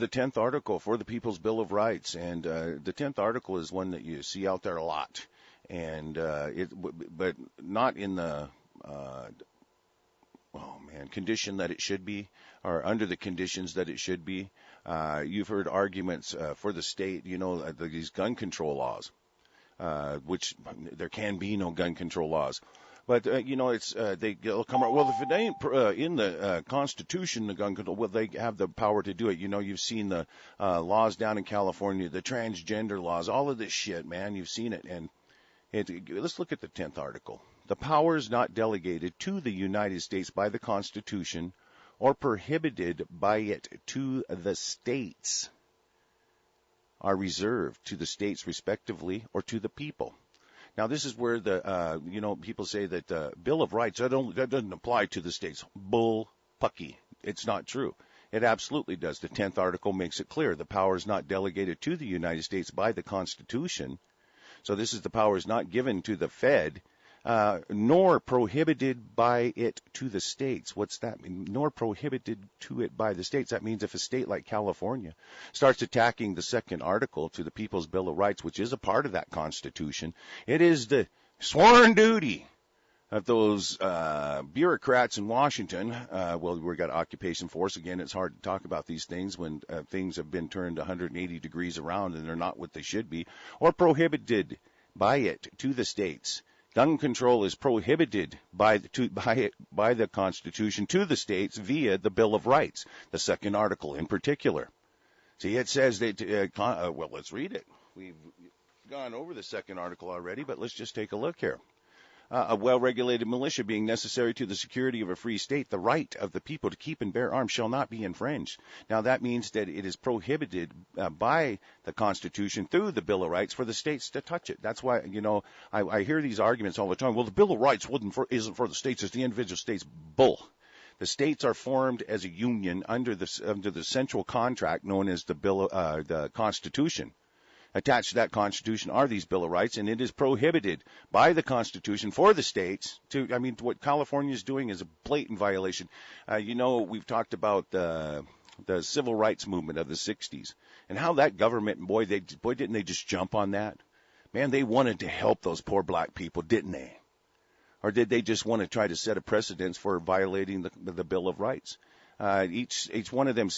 the 10th article for the People's Bill of Rights, and the 10th article is one that you see out there a lot, and but not in the condition that it should be, or under the conditions that it should be. You've heard arguments for the state, these gun control laws, which there can be no gun control laws. But, they'll come out, well, if it ain't in the Constitution, the gun control, well, they have the power to do it. You've seen the laws down in California, the transgender laws, all of this shit, man. You've seen it. And let's look at the 10th article. The powers not delegated to the United States by the Constitution or prohibited by it to the states are reserved to the states respectively or to the people. Now, this is where the people say that the Bill of Rights, that doesn't apply to the states. Bull pucky. It's not true. It absolutely does. The 10th article makes it clear. The power is not delegated to the United States by the Constitution. So this is the powers not given to the Fed, nor prohibited by it to the states. What's that mean? Nor prohibited to it by the states. That means if a state like California starts attacking the 2nd article to the People's Bill of Rights, which is a part of that Constitution, it is the sworn duty of those bureaucrats in Washington. We've got occupation force. Again, it's hard to talk about these things when things have been turned 180 degrees around and they're not what they should be, or prohibited by it to the states. Gun control is prohibited by the Constitution to the states via the Bill of Rights, the 2nd article in particular. See, it says that, let's read it. We've gone over the 2nd article already, but let's just take a look here. A well-regulated militia being necessary to the security of a free state, the right of the people to keep and bear arms shall not be infringed. Now, that means that it is prohibited by the Constitution through the Bill of Rights for the states to touch it. That's why, I hear these arguments all the time. Well, the Bill of Rights isn't for the states, it's the individual states. Bull. The states are formed as a union under the central contract known as the Constitution. Attached to that Constitution are these Bill of Rights, and it is prohibited by the Constitution for the states what California is doing is a blatant violation. We've talked about the civil rights movement of the 60s and how that government, boy, didn't they just jump on that? Man, they wanted to help those poor black people, didn't they? Or did they just want to try to set a precedence for violating the Bill of Rights? Each one of them,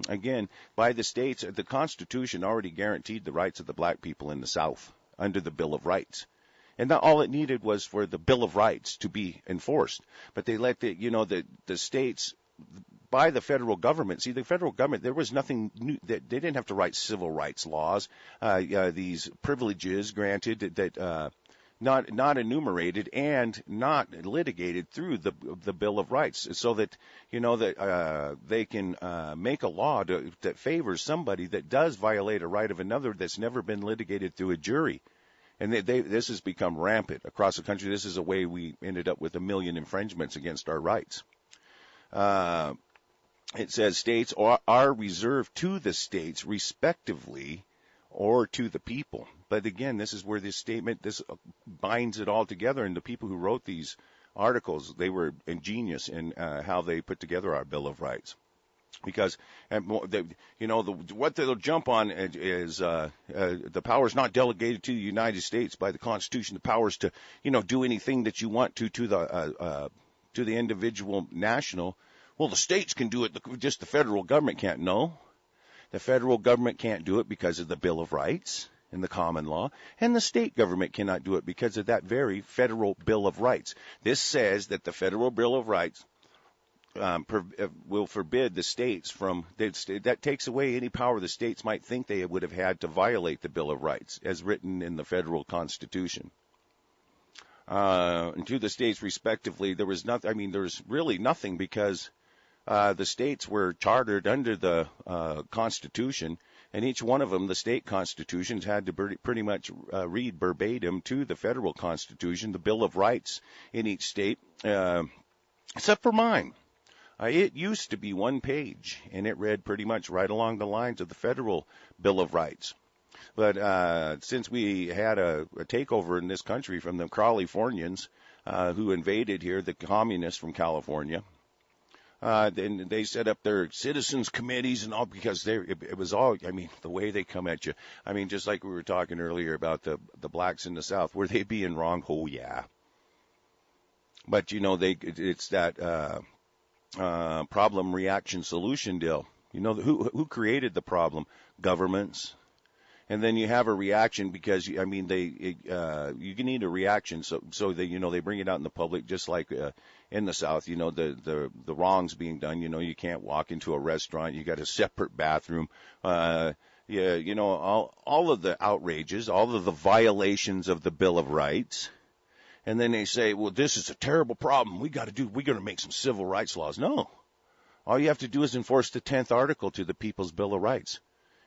again, by the states, the Constitution already guaranteed the rights of the black people in the South under the Bill of Rights. And all it needed was for the Bill of Rights to be enforced. But they let the states, by the federal government, see, the federal government, there was nothing new, that they didn't have to write civil rights laws, these privileges granted that, not enumerated and not litigated through the Bill of Rights, so that they can make a law that favors somebody that does violate a right of another that's never been litigated through a jury. And this has become rampant across the country. This is a way we ended up with 1 million infringements against our rights. It says states are reserved to the states respectively or to the people. But again, this is where this binds it all together. And the people who wrote these articles, they were ingenious in how they put together our Bill of Rights. Because, what they'll jump on is the powers not delegated to the United States by the Constitution, the powers to, do anything that you want to the individual national. Well, the states can do it, just the federal government can't. No. The federal government can't do it because of the Bill of Rights and the common law, and the state government cannot do it because of that very federal Bill of Rights. This says that the federal Bill of Rights will forbid the states from, that takes away any power the states might think they would have had to violate the Bill of Rights as written in the federal Constitution. And to the states respectively, there was nothing, there's really nothing because the states were chartered under the Constitution, and each one of them, the state constitutions, had to pretty much read verbatim to the federal Constitution, the Bill of Rights in each state, except for mine. It used to be one page, and it read pretty much right along the lines of the federal Bill of Rights. But since we had a takeover in this country from the Californians who invaded here, the communists from California, Then they set up their citizens committees and all because it was all, I mean, the way they come at you. I mean, just like we were talking earlier about the blacks in the South, were they being wrong? Oh, yeah. But, it's that problem, reaction, solution deal. Who created the problem? Governments. And then you have a reaction because, you need a reaction so they, they bring it out in the public just like in the South, the wrongs being done. You can't walk into a restaurant. You got a separate bathroom. All of the outrages, all of the violations of the Bill of Rights. And then they say, well, this is a terrible problem. We're going to make some civil rights laws. No. All you have to do is enforce the 10th article to the People's Bill of Rights.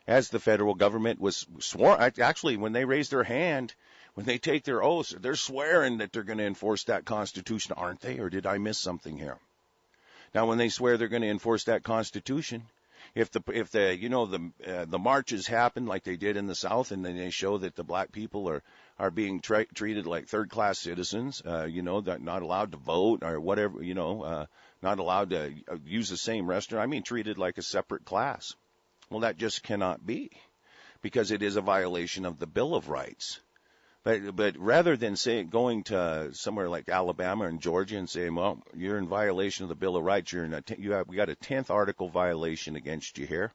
As the federal government was sworn, actually, when they raise their hand, when they take their oaths, they're swearing that they're going to enforce that Constitution, aren't they? Or did I miss something here? Now, when they swear they're going to enforce that Constitution, if the marches happen like they did in the South, and then they show that the black people are being treated like third-class citizens, that not allowed to vote or whatever, not allowed to use the same restaurant. I mean, treated like a separate class. Well, that just cannot be because it is a violation of the Bill of Rights. But rather than going to somewhere like Alabama and Georgia and saying, well, you're in violation of the Bill of Rights, we got a 10th article violation against you here.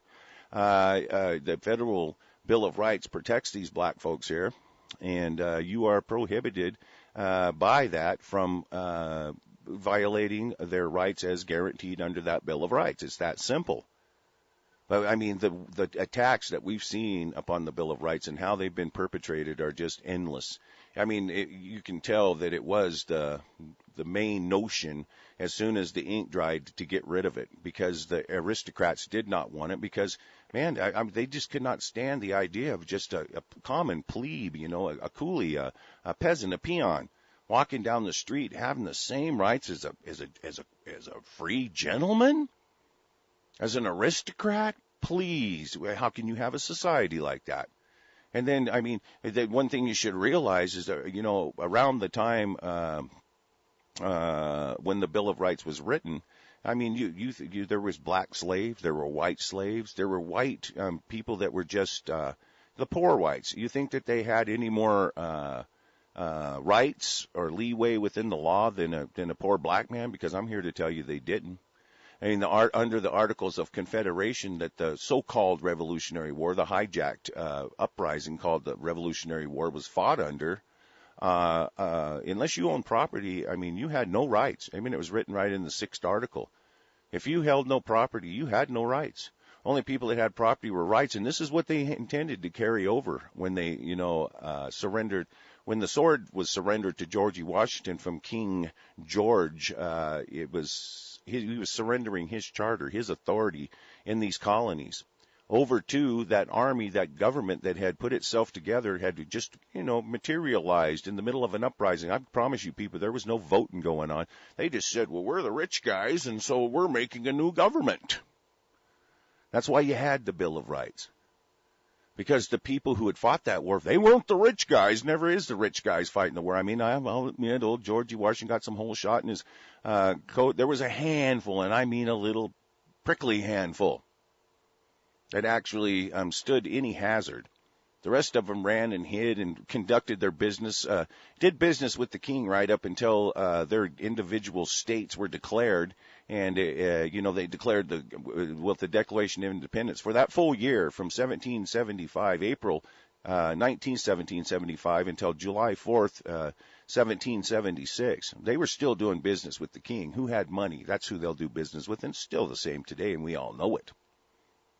The federal Bill of Rights protects these black folks here, and you are prohibited by that from violating their rights as guaranteed under that Bill of Rights. It's that simple. But, I mean, the attacks that we've seen upon the Bill of Rights and how they've been perpetrated are just endless. I mean, you can tell that it was the main notion as soon as the ink dried to get rid of it because the aristocrats did not want it because, man, they just could not stand the idea of just a common plebe, a coolie, a peasant, a peon, walking down the street having the same rights as a free gentleman. As an aristocrat, please, how can you have a society like that? And then, I mean, the one thing you should realize is that, around the time when the Bill of Rights was written, I mean, there was black slaves, there were white slaves, there were white people that were just the poor whites. You think that they had any more rights or leeway within the law than a poor black man? Because I'm here to tell you they didn't. I mean, under the Articles of Confederation that the so-called Revolutionary War, the hijacked uprising called the Revolutionary War, was fought under, unless you owned property, I mean, you had no rights. I mean, it was written right in the 6th article. If you held no property, you had no rights. Only people that had property were rights, and this is what they intended to carry over when they, surrendered. When the sword was surrendered to George Washington from King George, he was surrendering his charter, his authority in these colonies over to that army, that government that had put itself together, had just, materialized in the middle of an uprising. I promise you, people, there was no voting going on. They just said, well, we're the rich guys, and so we're making a new government. That's why you had the Bill of Rights. Because the people who had fought that war, they weren't the rich guys. Never is the rich guys fighting the war. I mean, I'll admit, old George Washington got some hole shot in his coat. There was a handful, and I mean a little prickly handful, that actually stood any hazard. The rest of them ran and hid and conducted their business, did business with the king right up until their individual states were declared. And, they declared the Declaration of Independence for that full year from 1775, April 1775 until July 4th, 1776. They were still doing business with the king. Who had money? That's who they'll do business with, and still the same today, and we all know it.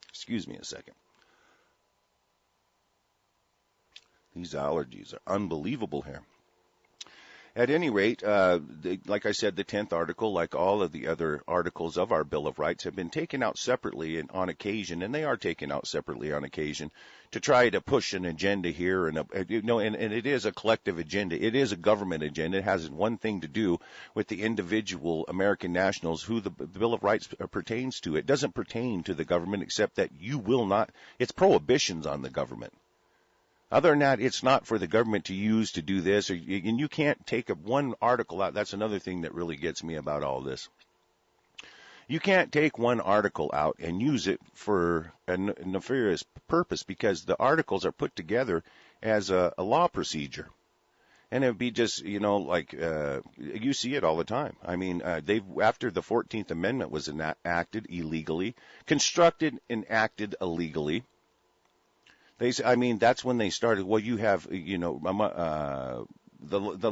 Excuse me a second. These allergies are unbelievable here. At any rate, like I said, the 10th article, like all of the other articles of our Bill of Rights, have been taken out separately and on occasion, and they are taken out separately on occasion to try to push an agenda here, and it is a collective agenda. It is a government agenda. It has one thing to do with the individual American nationals who the Bill of Rights pertains to. It doesn't pertain to the government except that you will not. It's prohibitions on the government. Other than that, it's not for the government to use to do this, and you can't take one article out. That's another thing that really gets me about all this. You can't take one article out and use it for a nefarious purpose because the articles are put together as a law procedure. And it'd be just, like you see it all the time. I mean, after the 14th Amendment was enacted illegally, constructed and acted illegally, that's when they started. Well, you have, the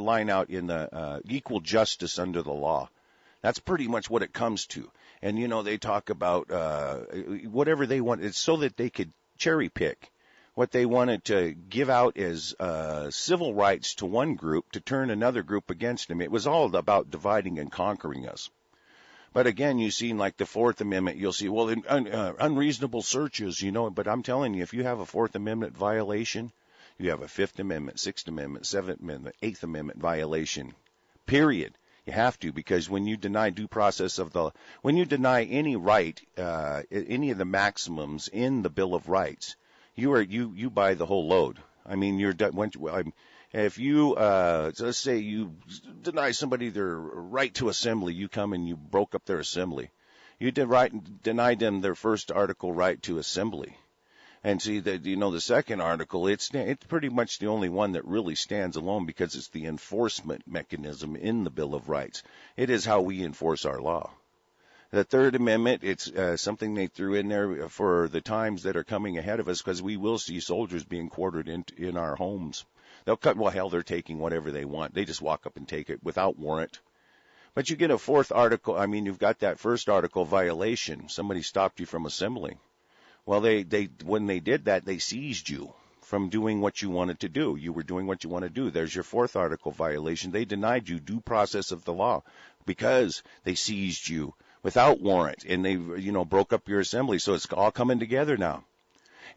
line out in the equal justice under the law. That's pretty much what it comes to. And, they talk about whatever they want. It's so that they could cherry pick what they wanted to give out as civil rights to one group to turn another group against them. It was all about dividing and conquering us. But again, you see, like the Fourth Amendment, you'll see, well, unreasonable searches, but I'm telling you, if you have a Fourth Amendment violation, you have a Fifth Amendment, Sixth Amendment, Seventh Amendment, Eighth Amendment violation, period. You have to, because when you deny due process when you deny any right, any of the maximums in the Bill of Rights, you buy the whole load. I mean, if you, let's say you deny somebody their right to assembly, you come and you broke up their assembly. You denied them their first article right to assembly. And see that, the second article, it's pretty much the only one that really stands alone because it's the enforcement mechanism in the Bill of Rights. It is how we enforce our law. The Third Amendment, it's something they threw in there for the times that are coming ahead of us, because we will see soldiers being quartered in our homes. They're taking whatever they want. They just walk up and take it without warrant. But you get a fourth article. I mean, you've got that first article violation. Somebody stopped you from assembling. Well, when they did that, they seized you from doing what you wanted to do. You were doing what you want to do. There's your fourth article violation. They denied you due process of the law because they seized you without warrant, and they, broke up your assembly. So it's all coming together now.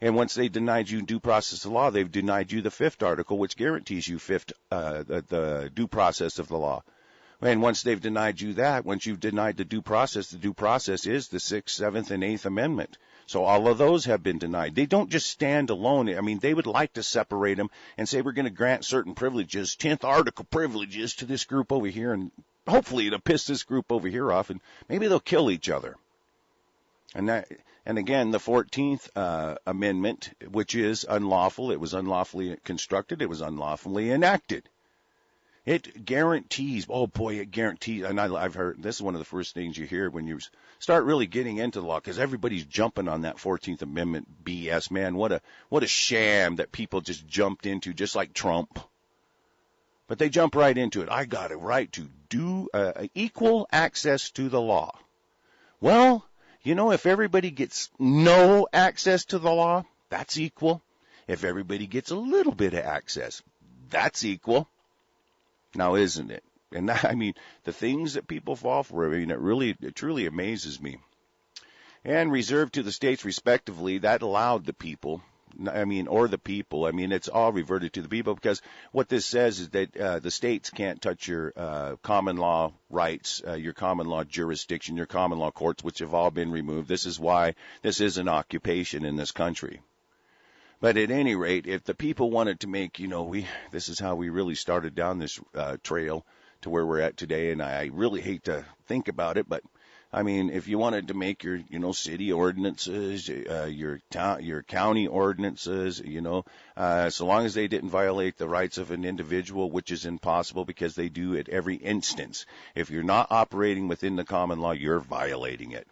And once they denied you due process of the law, they've denied you the fifth article, which guarantees you the due process of the law. And once they've denied you that, once you've denied the due process is the Sixth, Seventh, and Eighth Amendment. So all of those have been denied. They don't just stand alone. I mean, they would like to separate them and say we're going to grant certain privileges, 10th article privileges to this group over here, and hopefully it'll piss this group over here off, and maybe they'll kill each other. And again, the 14th Amendment, which is unlawful, it was unlawfully constructed, it was unlawfully enacted. It guarantees, it guarantees, and I've heard, this is one of the first things you hear when you start really getting into the law, because everybody's jumping on that 14th Amendment BS, man. What a sham that people just jumped into, just like Trump. But they jump right into it. I got a right to do equal access to the law. Well, if everybody gets no access to the law, that's equal. If everybody gets a little bit of access, that's equal. Now, isn't it? And the things that people fall for, it truly amazes me. And reserved to the states respectively, that allowed the people, it's all reverted to the people, because what this says is that the states can't touch your common law rights, your common law jurisdiction, your common law courts, which have all been removed. This is why this is an occupation in this country. But at any rate, if the people wanted to make, this is how we really started down this trail to where we're at today, and I really hate to think about it, but if you wanted to make your, city ordinances, your county ordinances, so long as they didn't violate the rights of an individual, which is impossible because they do at every instance. If you're not operating within the common law, you're violating it.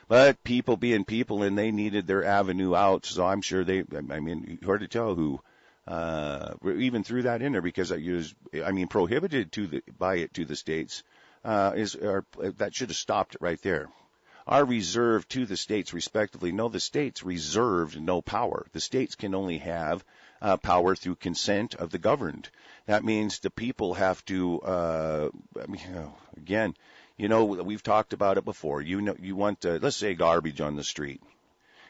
But people being people, and they needed their avenue out, so I'm sure hard to tell who even threw that in there, because it was, prohibited by it to the states. That should have stopped it right there. Are reserved to the states respectively. No, the states reserved no power. The states can only have power through consent of the governed. That means the people have to, again, we've talked about it before. You want, let's say, garbage on the street.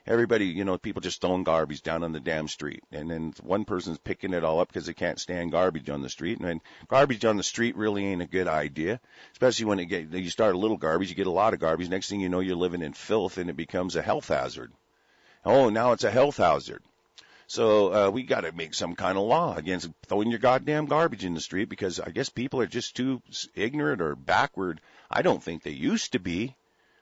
Everybody, people just throwing garbage down on the damn street. And then one person's picking it all up because they can't stand garbage on the street. And then garbage on the street really ain't a good idea, especially when you start a little garbage, you get a lot of garbage. Next thing you know, you're living in filth, and it becomes a health hazard. Oh, now it's a health hazard. So we got to make some kind of law against throwing your goddamn garbage in the street, because I guess people are just too ignorant or backward. I don't think they used to be.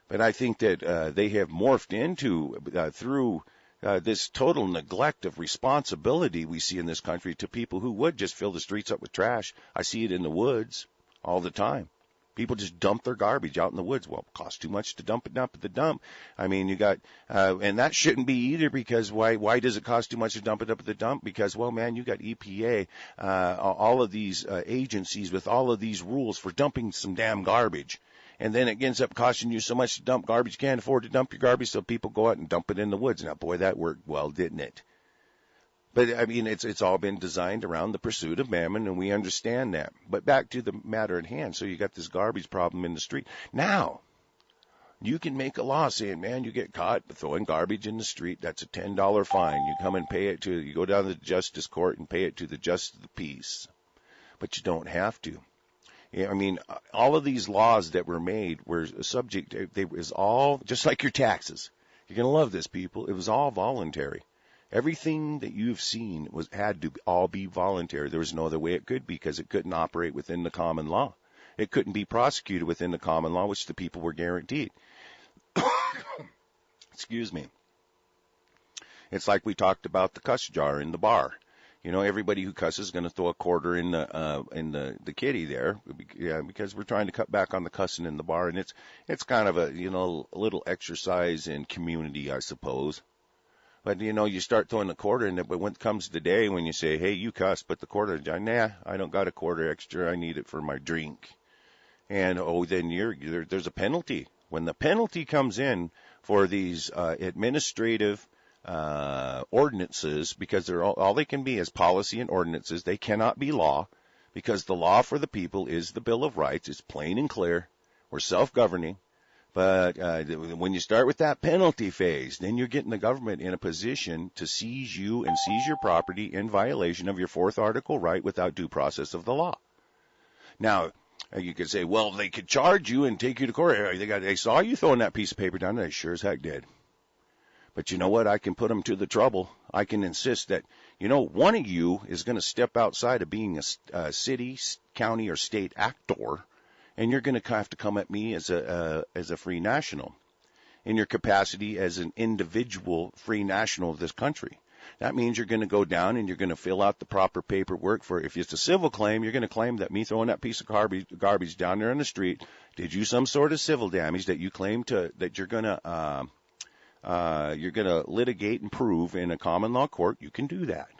But I think that they have morphed into, through this total neglect of responsibility we see in this country, to people who would just fill the streets up with trash. I see it in the woods all the time. People just dump their garbage out in the woods. Well, it costs too much to dump it up at the dump. I mean, you got, and that shouldn't be either, because why does it cost too much to dump it up at the dump? Because, well, man, you got EPA, all of these agencies with all of these rules for dumping some damn garbage. And then it ends up costing you so much to dump garbage, you can't afford to dump your garbage, so people go out and dump it in the woods. Now, boy, that worked well, didn't it? But, I mean, it's all been designed around the pursuit of mammon, and we understand that. But back to the matter at hand. So you got this garbage problem in the street. Now, you can make a law saying, man, you get caught throwing garbage in the street, that's a $10 fine. You come and pay it you go down to the justice court and pay it to the justice of the peace. But you don't have to. I mean, all of these laws that were made were subject, it was all, just like your taxes. You're going to love this, people. It was all voluntary. Everything that you've seen had to all be voluntary. There was no other way it could be, because it couldn't operate within the common law. It couldn't be prosecuted within the common law, which the people were guaranteed. Excuse me. It's like we talked about the cuss jar in the bar. You know, everybody who cusses is going to throw a quarter in the kitty there, because we're trying to cut back on the cussing in the bar, and it's kind of a little exercise in community, I suppose. But, you start throwing the quarter in it, but when it comes to the day when you say, hey, you cuss, but the quarter, nah, I don't got a quarter extra, I need it for my drink. And, then there's a penalty. When the penalty comes in for these administrative ordinances, because they're all they can be is policy and ordinances, they cannot be law, because the law for the people is the Bill of Rights. It's plain and clear. We're self-governing. But when you start with that penalty phase, then you're getting the government in a position to seize you and seize your property in violation of your fourth article right without due process of the law. Now, you could say, well, they could charge you and take you to court. They saw you throwing that piece of paper down, and they sure as heck did. But you know what? I can put them to the trouble. I can insist that, one of you is going to step outside of being a city, county, or state actor, and you're going to have to come at me as a free national in your capacity as an individual free national of this country. That means you're going to go down and you're going to fill out the proper paperwork for, if it's a civil claim, you're going to claim that me throwing that piece of garbage down there in the street did you some sort of civil damage that you claim that you're going to litigate and prove in a common law court. You can do that.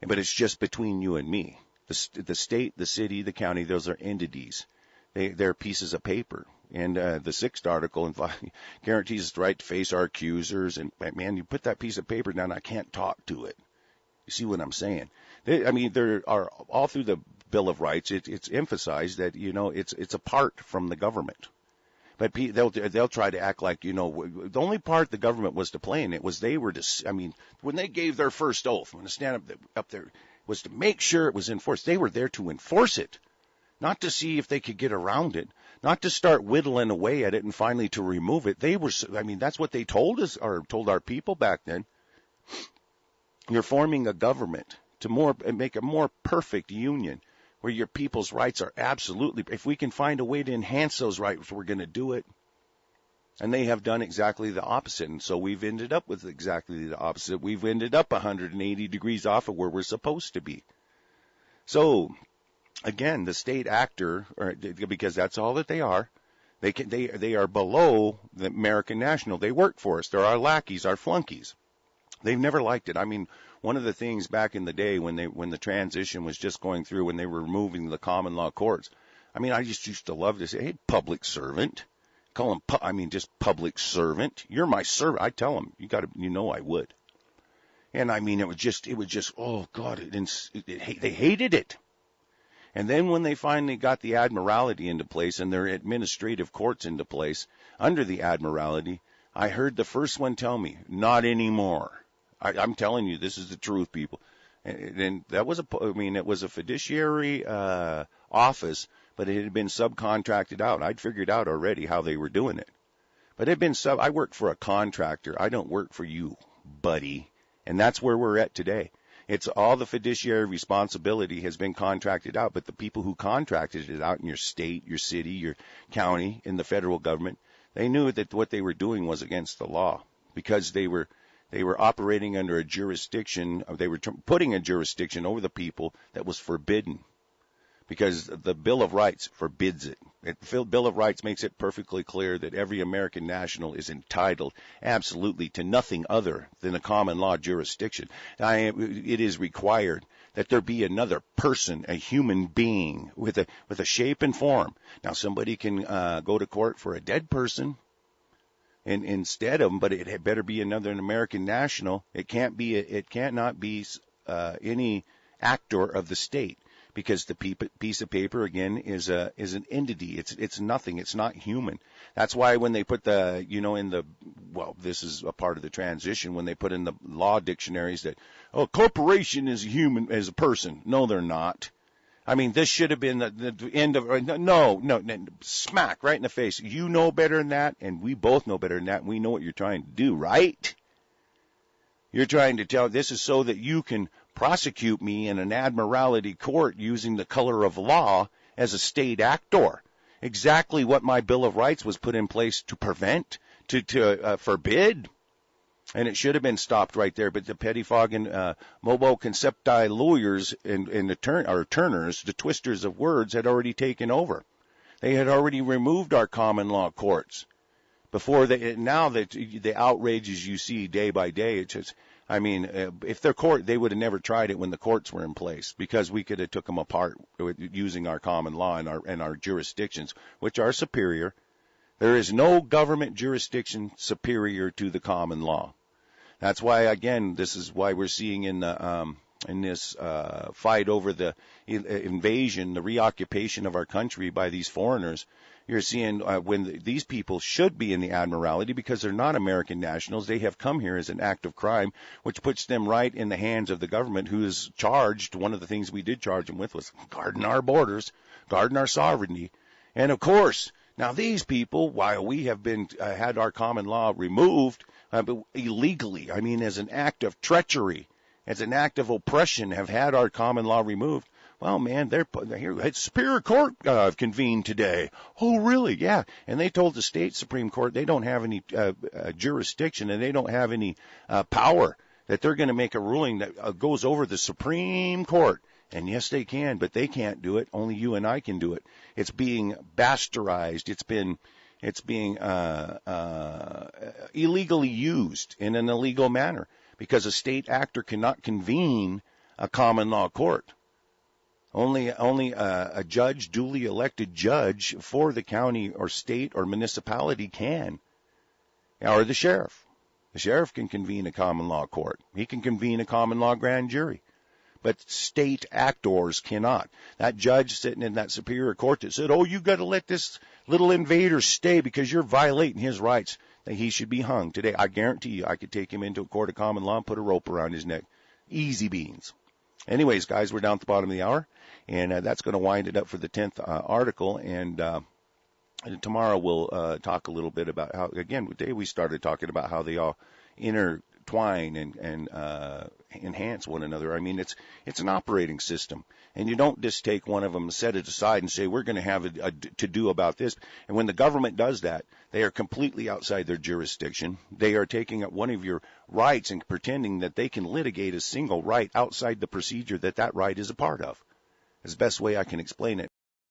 But it's just between you and me. The state, the city, the county, those are entities. They're pieces of paper. And the sixth article guarantees us the right to face our accusers. And, man, you put that piece of paper down, I can't talk to it. You see what I'm saying? There are all through the Bill of Rights, it's emphasized that, it's apart from the government. But they'll try to act like, the only part the government was to play in it was when they gave their first oath, when they stand up there, was to make sure it was enforced. They were there to enforce it, not to see if they could get around it, not to start whittling away at it and finally to remove it. That's what they told us, or told our people back then. You're forming a government to make a more perfect union, where your people's rights are absolutely, if we can find a way to enhance those rights, we're going to do it. And they have done exactly the opposite. And so we've ended up with exactly the opposite. We've ended up 180 degrees off of where we're supposed to be. So, again, the state actor, because that's all that they are, they are below the American national. They work for us. They're our lackeys, our flunkies. They've never liked it. One of the things back in the day when the transition was just going through, when they were removing the common law courts, I just used to love to say, hey, public servant. Call him, just public servant. You're my servant. I tell them, I would. And it was just, oh God, they hated it. And then when they finally got the Admiralty into place and their administrative courts into place under the Admiralty, I heard the first one tell me, not anymore. I'm telling you, this is the truth, people. And that was it was a fiduciary office, but it had been subcontracted out. I'd figured out already how they were doing it. But it had been I work for a contractor. I don't work for you, buddy. And that's where we're at today. It's all the fiduciary responsibility has been contracted out, but the people who contracted it out in your state, your city, your county, in the federal government, They knew that what they were doing was against the law because they were operating under a jurisdiction. They were putting a jurisdiction over the people that was forbidden because the Bill of Rights forbids it. The Bill of Rights makes it perfectly clear that every American national is entitled absolutely to nothing other than a common law jurisdiction. It is required that there be another person, a human being with a shape and form. Now, somebody can go to court for a dead person instead of them, but it had better be another American national. It cannot be any actor of the state. Because the piece of paper again is an entity. It's nothing. It's not human. That's why when they put this is a part of the transition, when they put in the law dictionaries that corporation is a person. No, they're not. I mean, this should have been the end of no, smack right in the face. You know better than that, and we both know better than that. And we know what you're trying to do, right? You're trying to tell this is so that you can prosecute me in an admiralty court using the color of law as a state actor. Exactly what my Bill of Rights was put in place to prevent, to forbid. And it should have been stopped right there. But the pettifogging Mobo Concepti lawyers and turners, the twisters of words, had already taken over. They had already removed our common law courts. Now that the outrages you see day by day, it's just, I mean, if their court, they would have never tried it when the courts were in place because we could have took them apart using our common law and our jurisdictions, which are superior. There is no government jurisdiction superior to the common law. That's why, again, this is why we're seeing in this fight over the invasion, the reoccupation of our country by these foreigners. You're seeing when these people should be in the admiralty because they're not American nationals. They have come here as an act of crime, which puts them right in the hands of the government, who is charged. One of the things we did charge them with was guarding our borders, guarding our sovereignty. And, of course, now these people, while we have been had our common law removed illegally, I mean as an act of treachery, as an act of oppression, have had our common law removed. Well, man, they're here. It's Superior Court convened today. Oh, really? Yeah. And they told the state Supreme Court they don't have any jurisdiction and they don't have any power, that they're going to make a ruling that goes over the Supreme Court. And yes, they can, but they can't do it. Only you and I can do it. It's being bastardized. It's being illegally used in an illegal manner because a state actor cannot convene a common law court. Only a judge, duly elected judge for the county or state or municipality can, or the sheriff. The sheriff can convene a common law court. He can convene a common law grand jury. But state actors cannot. That judge sitting in that Superior Court that said, you got to let this little invader stay because you're violating his rights, that he should be hung today. I guarantee you I could take him into a court of common law and put a rope around his neck. Easy beans. Anyways, guys, we're down at the bottom of the hour, and that's going to wind it up for the 10th article. And tomorrow we'll talk a little bit about how, again, today we started talking about how they all intertwine and enhance one another. I mean, it's an operating system, and you don't just take one of them and set it aside and say, we're going to have a to-do about this. And when the government does that, they are completely outside their jurisdiction. They are taking up one of your rights and pretending that they can litigate a single right outside the procedure that right is a part of. It's the best way I can explain it.